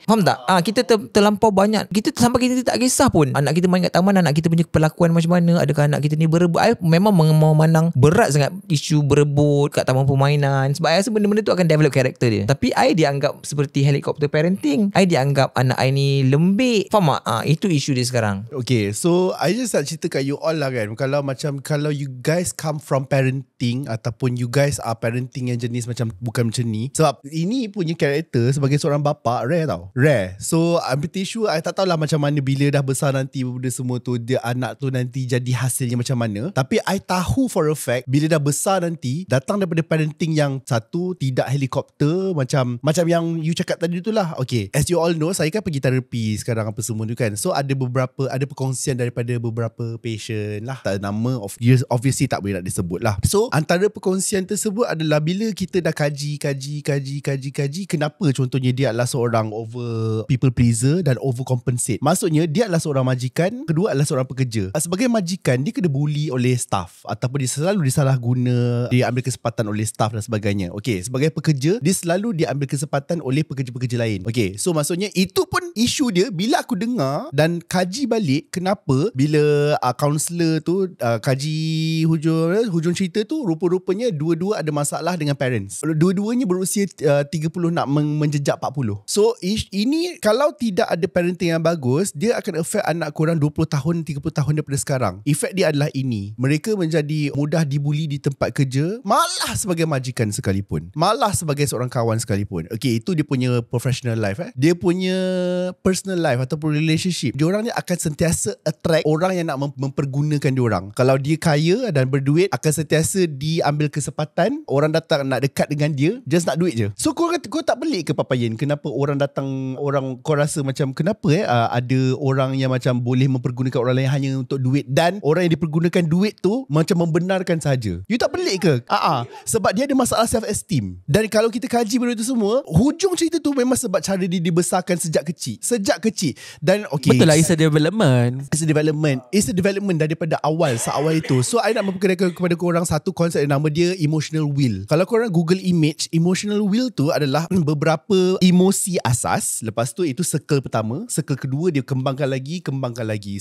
faham tak? Kita terlampau banyak, kita sampai kita tak kisah pun anak kita main kat taman, anak kita punya perlakuan macam mana, adakah anak kita ni berebut. I memang memandang berat sangat isu berebut kat taman permainan, sebab I rasa benda-benda tu akan develop karakter dia. Tapi I dianggap seperti helicopter parenting. I dianggap anak I ni lembik, faham tak? Itu isu dia sekarang. Okay, so I just nak cerita kat you all lah kan, kalau you guys come from parenting ataupun you guys are parenting yang jenis macam bukan macam ni, sebab ini punya karakter sebagai seorang bapa rare. So I'm pretty sure I tak tahulah macam mana bila dah besar nanti benda semua tu, dia anak tu nanti jadi hasilnya macam mana. Tapi I tahu for a fact bila dah besar nanti datang daripada parenting yang satu tidak helikopter, macam yang you cakap tadi tu lah. Okay, as you all know, saya kan pergi terapi sekarang apa semua tu kan. So ada perkongsian daripada beberapa patient lah, tak ada nama, obviously tak boleh nak disebut lah. So antara perkongsian tersebut adalah bila kita dah kaji, kenapa contohnya dia adalah seorang over people pleaser dan over compensate. Maksudnya dia adalah seorang majikan, kedua adalah seorang pekerja. Sebagai majikan, dia kena bully oleh staff ataupun dia selalu disalahguna, dia ambil kesempatan oleh staff dan sebagainya. Okay, sebagai pekerja, dia selalu diambil kesempatan oleh pekerja-pekerja lain. Okay, so maksudnya itu pun isu dia. Bila aku dengar dan kaji balik kenapa bila kaunselor tu kaji hujung cerita tu, rupa-rupanya dua-dua ada masalah dengan parents. Dua-duanya berusia 30 nak menjejak 40. So ini kalau tidak ada parenting yang bagus, dia akan affect anak korang 20 tahun 30 tahun daripada sekarang. Efek dia adalah ini, mereka menjadi mudah dibuli di tempat kerja, malah sebagai majikan sekalipun, malah sebagai seorang kawan sekalipun. Okay, itu dia punya professional life. Dia punya personal life ataupun relationship, dia orang ni akan sentiasa attract orang yang nak mempergunakan diorang. Kalau dia kaya dan berduit, akan sentiasa diambil kesempatan. Orang datang nak dekat dengan dia, just nak duit je. So kau tak pelik ke Papayan, kenapa orang datang, kau rasa macam kenapa ada orang yang macam boleh mempergunakan orang lain hanya untuk duit, dan orang yang dipergunakan duit tu macam membenarkan saja. You tak pelik ke? Sebab dia ada masalah self-esteem. Dan kalau kita kaji benda tu semua, hujung cerita tu memang sebab cara dia dibesarkan sejak kecil. Dan okay, betul lah, it's a development. It's a development daripada awal, seawal itu. So I nak memperkenalkan kepada korang satu konsep, nama dia emotional will. Kalau korang Google image, emotional will tu adalah beberapa emosi asas. Lepas tu itu circle pertama, circle kedua dia kembangkan lagi.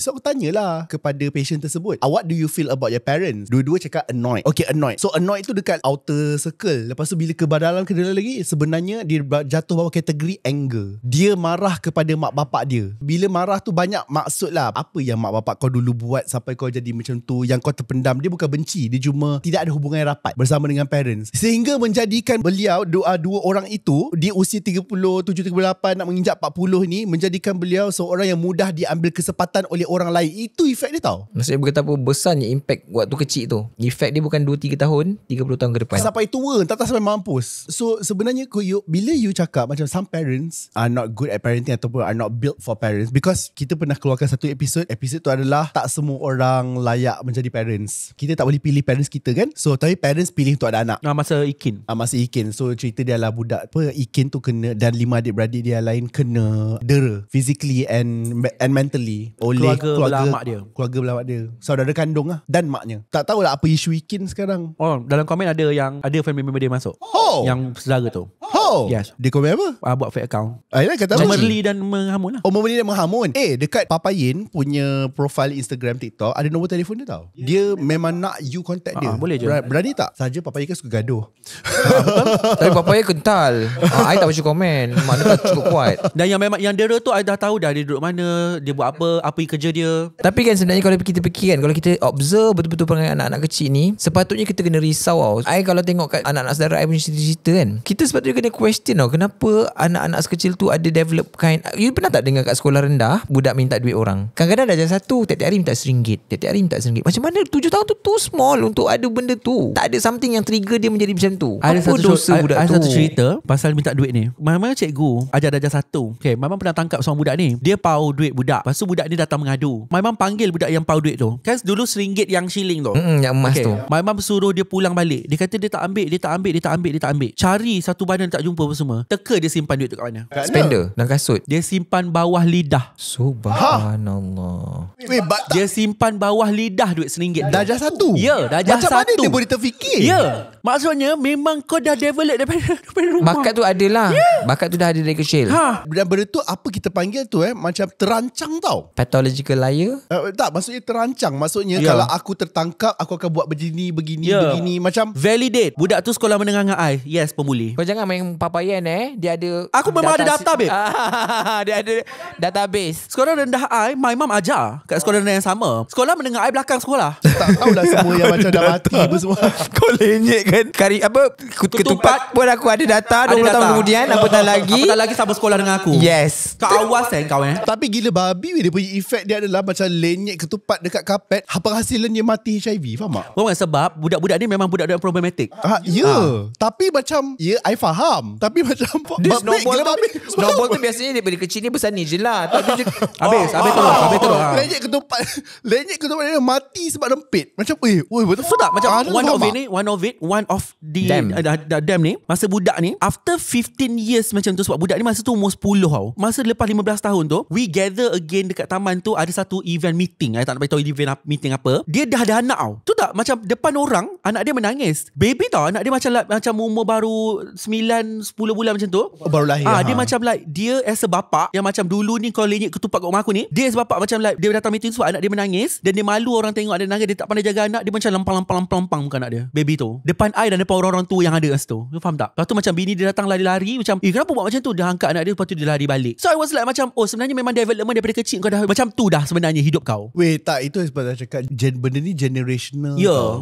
So aku tanyalah kepada patient tersebut, what do you feel about your parents? Dua-dua cakap annoyed. Okay, annoyed. So annoyed tu dekat outer circle. Lepas tu bila ke dalam lagi, sebenarnya dia jatuh bawah kategori anger. Dia marah kepada mak bapak dia. Bila marah tu banyak maksud lah. Apa yang mak bapak kau dulu buat sampai kau jadi macam tu, yang kau terpendam. Dia bukan benci, dia cuma tidak ada hubungan yang rapat bersama dengan parents, sehingga menjadikan beliau, dua orang itu di usia 37-38 nak menginjak 40 ni, menjadikan beliau seorang yang mudah diambil kesempatan oleh orang lain. Itu efek dia tau. Maksudnya betapa besarnya impact waktu kecil tu. Efek dia bukan 2-3 tahun, 30 tahun ke depan. Sampai tua, tak sampai mampus. So sebenarnya bila you cakap macam some parents are not good at parenting ataupun are not built for parents, because kita pernah keluarkan satu episod tu adalah tak semua orang layak menjadi parents. Kita tak boleh pilih parents kita kan. So tapi parents pilih untuk ada anak. Masa Ikin. So cerita dia lah budak Ikin tu kena, dan 5 adik-beradik dia lain kena dera physically and mentally oleh keluarga belah mak dia, saudara kandung lah, dan maknya. Tak tahulah apa isu Ikin sekarang. Dalam komen ada family member dia masuk. Yang saudara tu. Yes. Dia komen apa? Buat fake account. Ayolah kata memerli dan menghamun lah. Memerli dan menghamun. Dekat Papayin punya profile Instagram, TikTok, ada nombor telefon dia tau. Dia memang nak you contact dia. Boleh je. Berani tak? Saja Papayin kan suka gaduh. Tapi Papayin kental. I tak baca komen. Mak dia tak cukup kuat. Dan yang dera tu I dah tahu dah dia duduk mana, dia buat apa kerja dia. Tapi kan sebenarnya kalau kita fikir kan, kalau kita observe betul-betul perangai anak-anak kecil ni, sepatutnya kita kena risau tau. I kalau tengok kat anak-anak saudara I punya cerita-cerita kan, kita sepatutnya kena question tau, kenapa anak-anak sekecil tu ada develop kind. You pernah tak dengar kat sekolah rendah budak minta duit orang? Kadang-kadang darjah 1 tiap-tiap hari minta RM1. Macam mana 7 tahun tu too small untuk ada benda tu? Tak ada something yang trigger dia menjadi macam tu. Apa dosa budak tu? Ada satu cerita pasal minta duit ni. Mama cikgu ajar darjah 1. Okay, Mama pernah tangkap seorang budak ni. Dia pau duit budak. Lepas tu budak ni datang mengadu. Mama panggil budak yang pau duit tu. Kan dulu RM1 yang shilling tu. Yang emas tu. Mama suruh dia pulang balik. Dia kata dia tak ambil. Cari satu badan tak jumpa apa semua. Teka dia simpan duit tu kat mana? Spender dan kasut. Dia simpan bawah lidah. Subhanallah. Dia simpan bawah lidah duit RM1. Darjah 1. Ya, darjah 1. Macam mana dia boleh terfikir? Ya. Maksudnya memang kau dah develop daripada rumah. Bakat tu adalah. Bakat tu dah ada dari kecil. Dan benda tu apa kita panggil tu macam terancang tau. Pathological liar. Tak, maksudnya terancang. Maksudnya kalau aku tertangkap, aku akan buat begini. Macam validate. Budak tu sekolah menengah dengan I. Yes, pembuli. Kau jangan main Papayan dia ada. Aku memang ada data babe. Dia ada database. Sekolah rendah I, my mum ajar kat sekolah rendah yang sama. Sekolah menengah I belakang sekolah. Tak tahulah semua yang macam dah mati apa semua. Kau lenyek kan. Ketupat pun aku ada data 20 tahun kemudian. Apatah lagi sama sekolah dengan aku. Yes. Kau awas kau Tapi gila babi dia punya efek dia adalah macam lenyek ketupat dekat kapet. Penghasilannya mati HIV. Faham tak? Bukan sebab budak-budak ni memang budak-budak problematik. Tapi macam I faham. Tapi macam snowball tu biasanya daripada kecil ni besar ni je lah. Habis terus. Lenyek ketupat dia mati sebab rempit. Macam betul tak? Macam one of the dam ni, masa budak ni after 15 years macam tu, sebab budak ni masa tu umur 10 tau. Masa lepas 15 tahun tu, we gather again dekat taman tu, ada satu event meeting. I tak nak beritahu event meeting apa. Dia dah ada anak tau. Tu tak, macam depan orang anak dia menangis. Baby tau, anak dia macam umur baru 9-10 bulan macam tu. Baru lahir. Dia macam like, dia as a bapak yang macam dulu ni kau lenyek ketupat kat rumah aku ni, dia as a bapak macam like, dia datang meeting sebab anak dia menangis dan dia malu orang tengok ada nangis. Dia tak pandai jaga anak. Dia macam lampang muka anak dia, baby tu, depan I dan depan orang-orang tua yang ada kat situ. You faham tak? Lepas tu macam bini dia datang lari-lari macam, kenapa buat macam tu? Dia angkat anak dia, lepas tu dia lari balik. So I was like macam, sebenarnya memang development daripada kecil kau dah macam tu dah sebenarnya hidup kau. Tak, itu sebab saya cakap benda ni generational.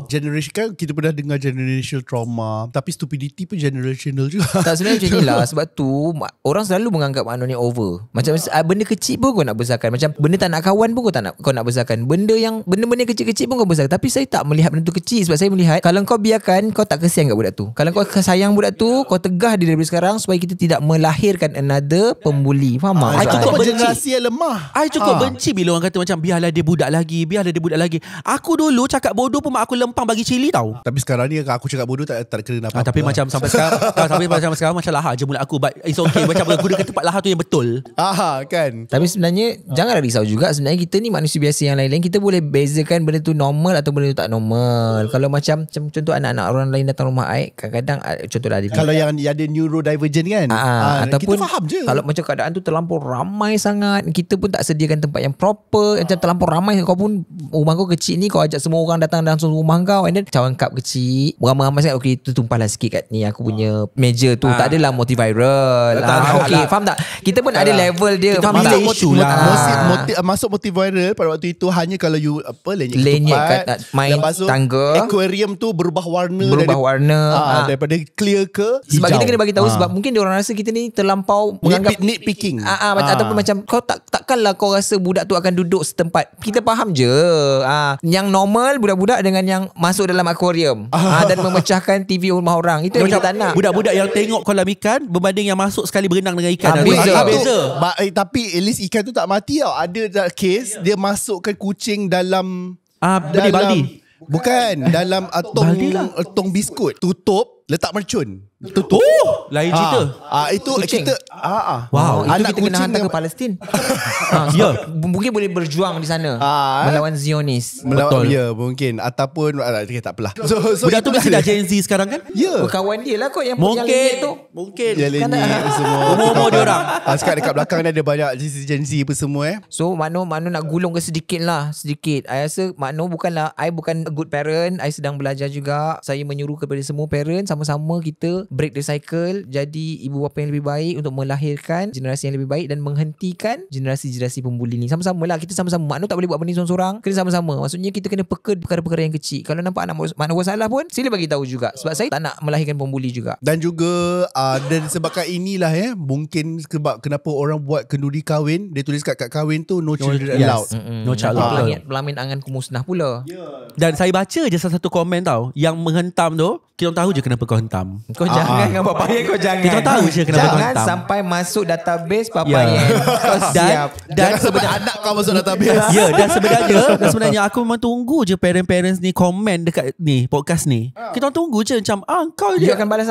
Generation kan kita pernah dengar generational trauma, tapi stupidity pun generational juga. Tak, sebenarnya macam ni lah. Sebab tu orang selalu menganggap makna ni over. Macam benda kecil pun kau nak besarkan. Macam benda tak nak kawan pun kau nak besarkan. Benda-benda kecil-kecil pun kau besarkan. Tapi saya tak melihat benda tu kecil. Sebab saya melihat kalau kau biarkan, kau tak kesian kat budak tu. Kalau kau sayang budak tu, kau tegah dia daripada sekarang supaya kita tidak melahirkan another pembuli. Faham tak? Itu cukup benci. generasi yang lemah. I cukup benci bila orang kata macam biarlah dia budak lagi. Aku dulu cakap bodoh pun mak aku lempang bagi cili tau. Tapi sekarang ni aku cakap bodoh tak kena apa-apa. Tapi macam sampai sekarang tapi macam sekarang macam lahar je mulut aku. But it's okay. Macam gunakan tempat lahar tu yang betul. Kan. Tapi sebenarnya janganlah risau juga. Sebenarnya kita ni manusia biasa yang lain-lain. Kita boleh bezakan benda tu normal atau benda tu tak normal. Kalau macam contoh anak-anak orang lain datang rumah I, kadang-kadang contohlah dia kalau yang ada neurodivergent kan, ataupun kita faham je. kalau macam keadaan tu terlampau ramai sangat, kita pun tak sediakan tempat yang proper. Macam terlampau ramai, kau pun rumah kau kecil ni, kau ajak semua orang datang langsung rumah kau, and then cawan cup kecil ramai-ramai sangat. Okay, tu tumpahlah sikit kat ni aku punya meja tu. Tak adalah multiviral. Okay, faham tak? Kita pun ada level dia. Kita Faham tak? Masuk motif viral pada waktu itu hanya kalau you lenyek kat main tangga, aquarium tu berubah warna daripada clear ke hijau. Sebab kita kena bagi tahu sebab mungkin dia orang rasa kita ni terlampau menganggap nitpicking. Ataupun macam kau takkanlah kau rasa budak tu akan duduk setempat. Kita faham je. Yang normal budak-budak dengan yang masuk dalam akuarium dan memecahkan TV rumah orang. Itu yang kita tak nak. Budak-budak yang tengok kolam ikan berbanding yang masuk sekali berenang dengan ikan. Beza. Tapi at least ikan tu tak mati tau. Ada case dia masukkan kucing dalam baldi. Bukan dalam tong biskut. Tutup, letak mercun. Tutup. Lain cerita. Itu kucing. kita Wow, itu anak kita kena hantar ke dengan Palestin. Mungkin boleh berjuang di sana melawan Zionis. Betul. Ya, mungkin ataupun tak apalah. So budak tu mesti dah Gen Z sekarang kan? Ya. Kawan dia lah kot yang Mungkin tu. Mungkin. Yang lenyek semua. Umur dia orang. Sekarang dekat belakang ni ada banyak Gen Z apa semua So Makno nak gulung ke sedikit. I rasa Makno I bukan a good parent. I sedang belajar juga. Saya menyuruh kepada semua parent sama-sama kita break the cycle, jadi ibu bapa yang lebih baik untuk melahirkan generasi yang lebih baik dan menghentikan generasi-generasi pembuli ni. Sama-sama lah, kita sama-sama. Makno tak boleh buat benda ni seorang-seorang. Kena sama-sama. Maksudnya kita kena peka perkara-perkara yang kecil. Kalau nampak anak Makno buat salah pun, sila bagi tahu juga. Sebab saya tak nak melahirkan pembuli juga. Dan juga dan sebabkan inilah mungkin sebab kenapa orang buat kenduri kahwin, dia tulis kat kahwin tu no children allowed. No child allowed. Pelamin anganku musnah pula. Dan saya baca je salah satu komen tau, yang menghentam tu, kita tahu je kenapa kau hentam. Kau jangan dengan papayan, kau jangan. Kita tahu je kenapa kau hentam. Jangan sampai masuk database papayan. Kau siap. Dan sebenarnya anak kau masuk database. Dan sebenarnya aku memang tunggu je parents ni komen dekat ni podcast ni. Kita orang tunggu je macam kau je. Dia akan balas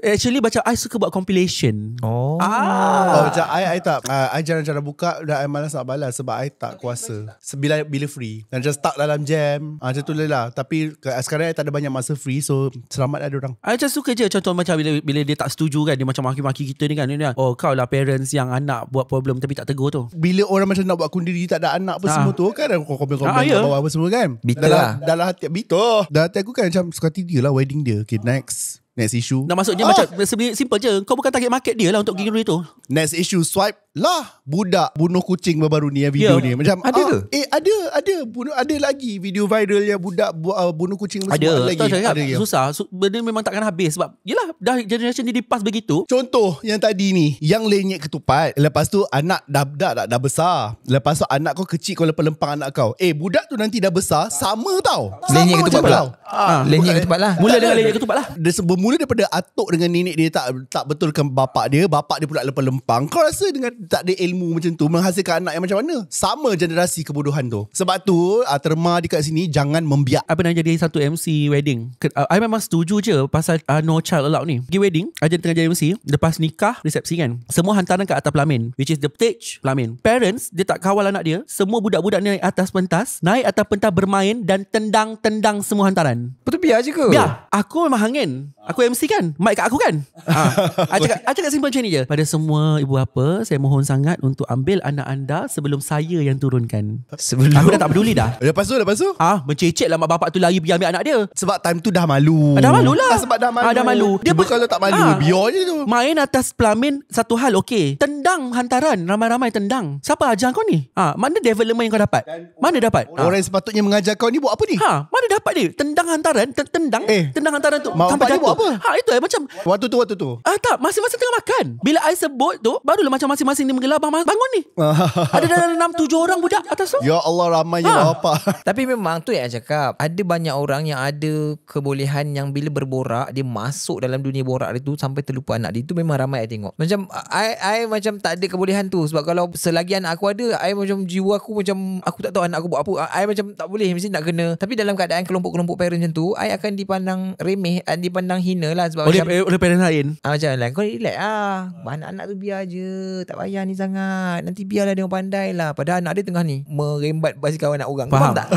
actually macam I suka buat compilation. Macam I tak I jarang-jarang buka dan I malas nak balas sebab I tak kuasa. Bila free dan just stuck dalam jam macam tu lah. Tapi sekarang I tak ada banyak masa free, so selamat ada orang. I just suka je contoh macam bila dia tak setuju kan, dia macam maki-maki kita ni kan. Kau lah parents yang anak buat problem tapi tak tegur tu. Bila orang macam nak buat kundiri tak ada anak apa semua tu kan, kau komen kat bawah apa semua kan. Dalam hati dalam hati aku kan macam suka hati dia lah wedding dia. Okay, next issue. Nah, maksudnya macam simple je. Kau bukan target market dia lah untuk giveaway tu. Next issue swipe lah budak bunuh kucing baru-baru ni video ni. Macam ada ke? Ada lagi video viral yang budak bunuh kucing ada lagi. Ada susah. Benda memang takkan habis sebab yelah dah generation ni dipas begitu. Contoh yang tadi ni, yang lenyek ketupat, lepas tu anak dah besar. Lepas tu anak kau kecil, kau lempang anak kau. Budak tu nanti dah besar sama tau. Lenyek ketupat pula. Lenyek ketupat lah. Mula dengan lenyek ketupat lah. Dia bermula daripada atuk dengan nenek dia tak betulkan bapak dia pula lempang-lempang. Kau rasa dengan tak ada ilmu macam tu menghasilkan anak yang macam mana? Sama generasi kebodohan tu. Sebab tu terma dekat sini jangan membiak. I pernah jadi satu MC wedding. I memang setuju je pasal no child allowed ni. Pergi wedding, I tengah jadi MC. Lepas nikah, resepsi kan, semua hantaran kat atas pelamin, which is the stage pelamin. Parents, dia tak kawal anak dia. Semua budak-budak naik atas pentas bermain dan tendang semua hantaran. Betul, biar je ke? Biar. Aku memang hangin. Aku MC kan, mic kat aku kan. I cakap simple macam ni je. Pada semua ibu bapa, saya mohon sangat untuk ambil anak anda sebelum saya yang turunkan. Sebelum Aku dah tak peduli dah. Lepas tu Mencecek lah mak bapak tu lari pergi ambil anak dia. sebab time tu dah malu. Dah malu lah. Sebab dah malu. Dah malu. Dia kalau tak malu, biar je tu. Main atas pelamin satu hal okey. Tendang hantaran, ramai-ramai tendang. Siapa ajar kau ni? Mana development yang kau dapat? Mana dapat? Orang yang sepatutnya mengajar kau ni buat apa ni? Mana dapat dia? Tendang hantaran, tendang hantaran tu mak sampai bapak dia jatuh. buat apa? Itu macam Waktu tu. tak, masing-masing tengah makan. Bila I sebut tu, barulah macam masing-masing ni menggelabah bangun ni. Ada dalam 6-7 orang budak atas tu. Ya Allah, ramainya bapak. Tapi memang tu yang I cakap, ada banyak orang yang ada kebolehan yang bila berborak, dia masuk dalam dunia borak dia tu sampai terlupa anak dia. Itu memang ramai I tengok. Macam I macam tak ada kebolehan tu. Sebab kalau selagi anak aku ada, I macam jiwa aku macam aku tak tahu anak aku buat apa. I macam tak boleh, mesti nak kena. Tapi dalam keadaan kelompok-kelompok parent macam tu, I akan dipandang remeh, dipandang hina lah. Sebab Oleh parent lain. macam lah, kau relax anak-anak tu biar je, tak payah ni sangat, nanti biarlah dia pandai lah. Padahal anak dia tengah ni merembat basikal anak orang. Faham tak?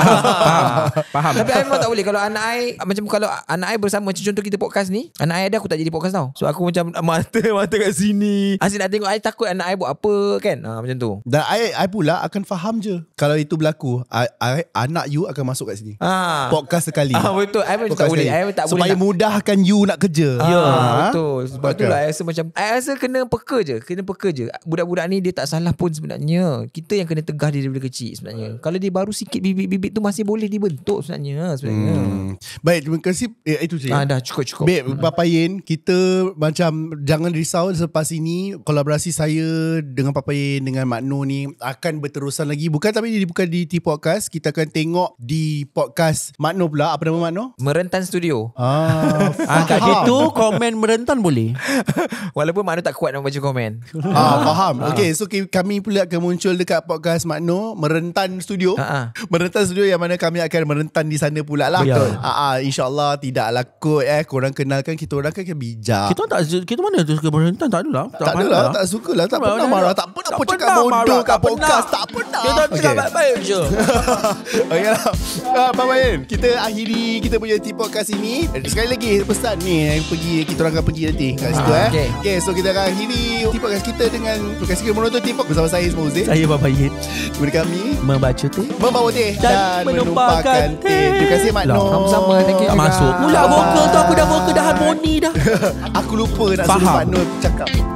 Faham. Tapi I memang tak boleh. Kalau anak I, macam kalau anak I bersama, macam contoh kita podcast ni, anak I ada, aku tak jadi podcast tau. So aku macam mata kat sini, asyik nak tengok. I takut anak I buat apa kan, macam tu. Dan I pula akan faham je kalau itu berlaku. Anak you akan masuk kat sini. Podcast sekali. Betul. I pun tak boleh. I tak supaya boleh mudahkan you nak kerja. betul. Sebab tu lah I rasa macam, I rasa kena peka je. Budak-budak ni dia tak salah pun sebenarnya. Kita yang kena tegah dia daripada kecil sebenarnya. Kalau dia baru sikit bibit-bibit tu masih boleh dibentuk sebenarnya. Baik, terima kasih. Itu je. Dah cukup. Baik, Papa Yin, kita macam jangan risau selepas ini kolaborasi saya dengan Papa Yin dengan Mak Noh ni akan berterusan lagi. Bukan di T-Podcast. Kita akan tengok di podcast Mak Noh pula. Apa nama Mak Noh? Merentan Studio. Kat situ komen merentan boleh. Walaupun Mak Noh tak kuat nak baca komen. Faham. Okay, so kami pula akan muncul dekat podcast Mak Noh, Merentan Studio. Merentan Studio yang mana kami akan merentan di sana pula lah. Betul. InsyaAllah tidaklah kot korang kenalkan kita orang kan bijak. Kita mana tu suka merentan? Tak adalah. Tak adalah, tak suka lah. Tak pernah marah. Tak pernah pun cakap bodoh kat podcast. Tak pernah. Kita cakap baik-baik je. Okay lah. Papa Yin, kita akhiri kita punya T-Podcast ini. Sekali lagi pesan ni kita orang akan pergi nanti kat situ. Okay, so kita akan akhiri T-Podcast kita dengan terima kasih kerana menonton T-Podcast bersama saya Ismail Huzair. Saya Papa Yin. Kepada kami Membaca teh, membawa teh dan menumpahkan teh. Terima kasih Mak Noh. Sama-sama. Thank you tak juga. masuk pula vokal tu. Aku dah vokal dah harmoni dah. Aku lupa nak Faham. suruh Mak Noh cakap.